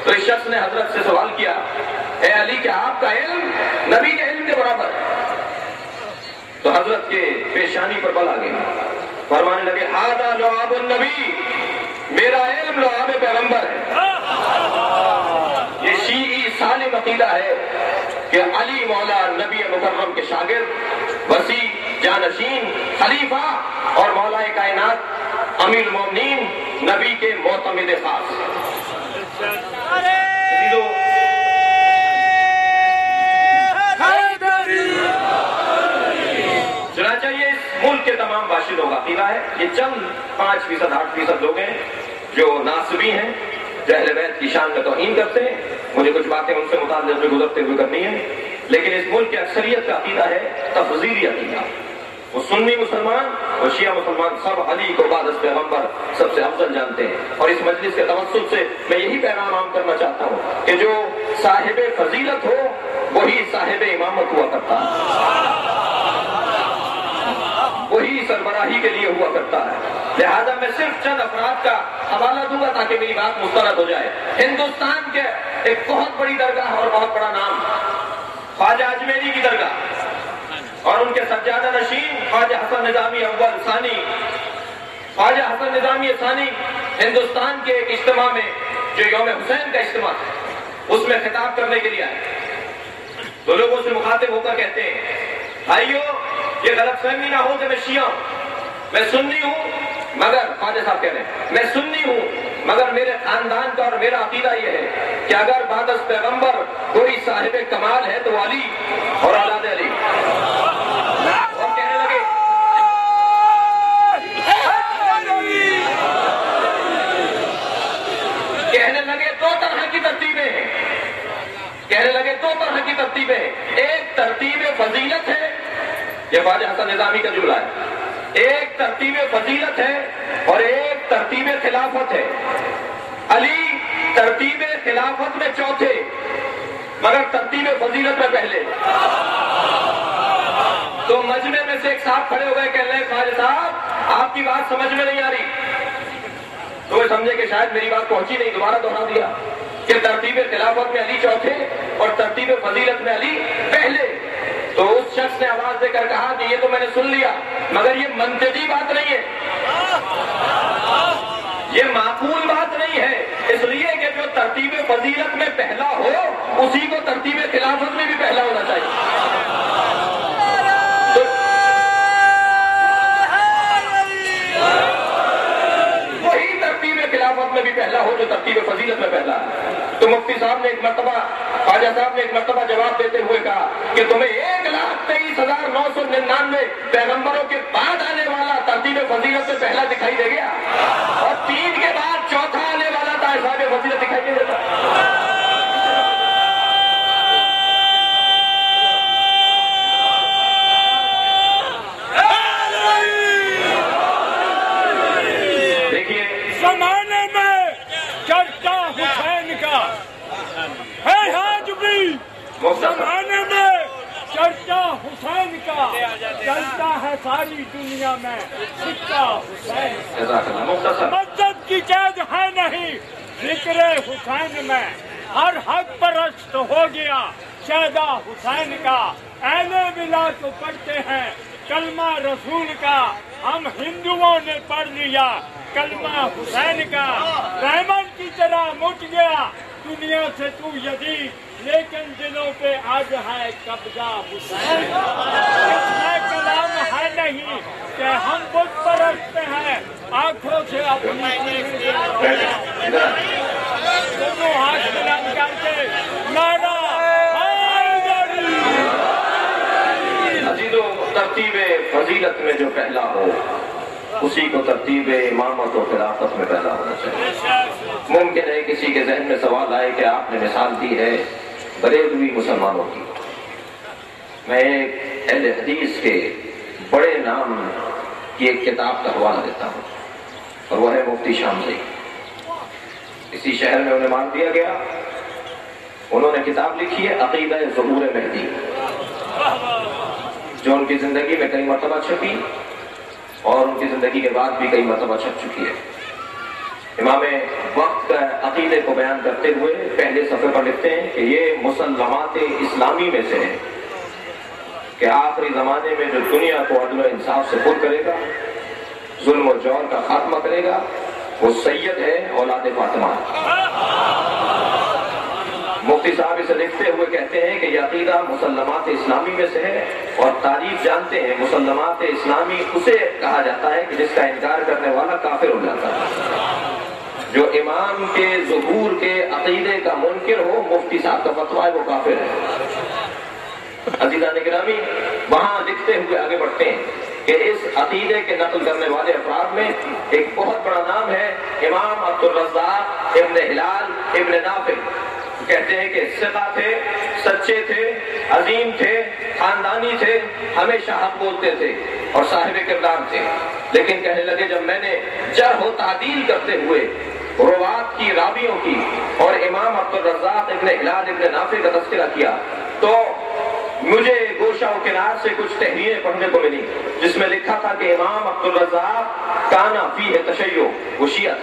تو اس شخص نے حضرت سے سوال کیا، اے علی کیا آپ کا علم نبی کے علم کے برابر ہے؟ تو حضرت کے پیشانی پر بل آ گئی، فرمانے لگے ھذا لعاب النبی، میرا علم لعاب پیغمبر ہے۔ یہ شیعی سالم عقیدہ ہے کہ علی مولا نبی مکرم کے شاگرد، وسیع جانشین، خلیفہ اور مولا کائنات، امیر المومنین، نبی کے معتمد خاص۔ چنانچہ یہ اس ملک کے تمام باشندوں کا عقیدہ ہے۔ یہ چند 5%، 8% لوگ ہیں جو ناصبی ہیں، جو اہل بیت کی شان میں توہین کرتے ہیں۔ مجھے کچھ باتیں ان سے متعلق میں گزرتے ہوئے کرنی ہے، لیکن اس ملک کی اکثریت کا عقیدہ ہے تفضیلی عقیدہ۔ وہ سنی مسلمان اور شیعہ مسلمان سب علی کو بعد از پیغمبر سب سے افضل جانتے ہیں، اور اس مجلس کے توسط سے میں یہی پیغام عام کرنا چاہتا ہوں کہ جو صاحب فضیلت ہو وہی صاحب امامت ہوا کرتا ہے، وہی سربراہی کے لیے ہوا کرتا ہے۔ لہذا میں صرف چند افراد کا حوالہ دوں گا تاکہ میری بات مسترد ہو جائے۔ ہندوستان کے ایک بہت بڑی درگاہ اور بہت بڑا نام خواجہ اجمیری کی درگاہ، اور ان کے سجادہ نشین خواجہ حسن نظامی اول ثانی، خواجہ حسن نظامی ثانی ہندوستان کے ایک اجتماع میں جو یوم حسین کا اجتماع ہے اس میں خطاب کرنے کے لیے آئے، تو لوگوں سے مخاطب ہو کر کہتے ہیں بھائیو یہ غلط فہمی نہ ہو کہ میں شیعہ ہوں، میں سنی ہوں، مگر خواجہ صاحب کہہ رہے ہیں میں سنی ہوں مگر میرے خاندان کا اور میرا عقیدہ یہ ہے کہ اگر بعد از پیغمبر کوئی صاحب کمال ہے تو علی اور اولاد علی۔ اور کہنے لگے دو طرح کی ترتیبیں ہیں، کہنے لگے دو طرح کی ترتیبیں ہیں، ایک ترتیب فضیلت ہے، یہ خواجہ حسن نظامی کا جملہ ہے، ایک ترتیب فضیلت ہے اور ایک ترتیب خلافت ہے۔ علی ترتیب خلافت میں چوتھے مگر ترتیب فضیلت میں پہلے۔ تو مجمع میں سے ایک صاحب کھڑے ہو گئے، کہہ رہے ہیں خواجہ صاحب آپ کی بات سمجھ میں نہیں آ رہی، تو وہ سمجھے کہ شاید میری بات پہنچی نہیں، دوبارہ دوہرا دیا کہ ترتیب خلافت میں علی چوتھے اور ترتیب فضیلت میں علی پہلے۔ تو اس شخص نے آواز دے کر کہا کہ یہ تو میں نے سن لیا مگر یہ منطقی بات نہیں ہے، یہ معقول بات نہیں ہے، اس لیے کہ جو ترتیب فضیلت میں پہلا ہو اسی کو ترتیب خلافت میں بھی پہلا ہونا چاہیے۔ وہی ترتیب خلافت میں بھی پہلا ہو جو ترتیب فضیلت میں پہلا ہے۔ تو مفتی صاحب نے ایک مرتبہ، خواجہ صاحب نے ایک مرتبہ جواب دیتے ہوئے کہا کہ تمہیں 1,23,999 پیغمبروں کے بعد آنے والا ترتیب فضیلت سے پہلا دکھائی دے گیا، اور 3 کے بعد چوتھا آنے والا صاحب فضیلت دکھائی دے دیتا۔ دیکھیے زمانے میں چرچا حسین کا ہے، آج بھی زمانے میں چرچا حسین کا چلتا ہے ساری دنیا میں، سکہ حسین مدد کی چیز ہے نہیں ذکر حسین میں، ہر حق پرست ہو گیا شہدا حسین کا، اہل ولا تو پڑھتے ہیں کلمہ رسول کا، ہم ہندوؤں نے پڑھ لیا کلمہ حسین کا، رحمن کی طرح مٹ گیا دنیا سے تو یزید، لیکن دلوں پہ آج ہے قبضہ حسین۔ اس میں کلام ہے نہیں کہ ہم بت پرست ہیں، آنکھوں سے اپنی دونوں ہاتھ بلند کر کے نعرہ حیدری۔ عزیزو ترتیب فضیلت میں جو پہلا ہو اسی کو ترتیب امامت و خلافت میں پہلا ہونا چاہیے۔ ممکن ہے کسی کے ذہن میں سوال آئے کہ آپ نے مثال دی ہے بریلوی مسلمانوں کی، میں ایک اہل حدیث کے بڑے نام کی ایک کتاب کا حوالہ دیتا ہوں، اور وہ ہے مفتی شاملی۔ اسی شہر میں انہیں مار دیا گیا، انہوں نے کتاب لکھی ہے عقیدہ ظہور مہدی، جو ان کی زندگی میں کئی مرتبہ چھپی اور ان کی زندگی کے بعد بھی کئی مرتبہ چھپ چکی ہے۔ امام وقت کا عقیدے کو بیان کرتے ہوئے پہلے صفحے پر لکھتے ہیں کہ یہ مسلمات اسلامی میں سے ہے کہ آخری زمانے میں جو دنیا کو عدل و انصاف سے پر کرے گا، ظلم و جور کا خاتمہ کرے گا، وہ سید ہے، اولاد فاطمہ۔ مفتی صاحب اسے لکھتے ہوئے کہتے ہیں کہ یہ عقیدہ مسلمات اسلامی میں سے ہے، اور تعریف جانتے ہیں مسلمات اسلامی اسے کہا جاتا ہے کہ جس کا انکار کرنے والا کافر ہو جاتا ہے۔ جو امام کے ظہور کے عقیدے کا منکر ہو، مفتی صاحب کا فتویٰ ہے وہ کافر ہے۔ عزیزان گرامی، وہاں لکھتے ہوئے آگے بڑھتے ہیں کہ اس عقیدے کے نقل کرنے والے افراد میں ایک بہت بڑا نام ہے امام عبدالرزاق ابن ہلال ابن نافع۔ کہتے ہیں کہ ثقہ تھے، سچے تھے، عظیم تھے، خاندانی تھے، ہمیشہ حق بولتے تھے اور صاحب کردار تھے، لیکن کہنے لگے جب میں نے جرح و تعدیل کرتے ہوئے روات کی، راویوں کی اور امام عبدالرزاق ابن ہلال ابن نافع کا تذکرہ کیا تو مجھے گوشہ و کنار سے کچھ تحریریں پڑھنے کو ملی جس میں لکھا تھا کہ امام عبدالرزاق کانا فیہ تشیع، وہ شیعہ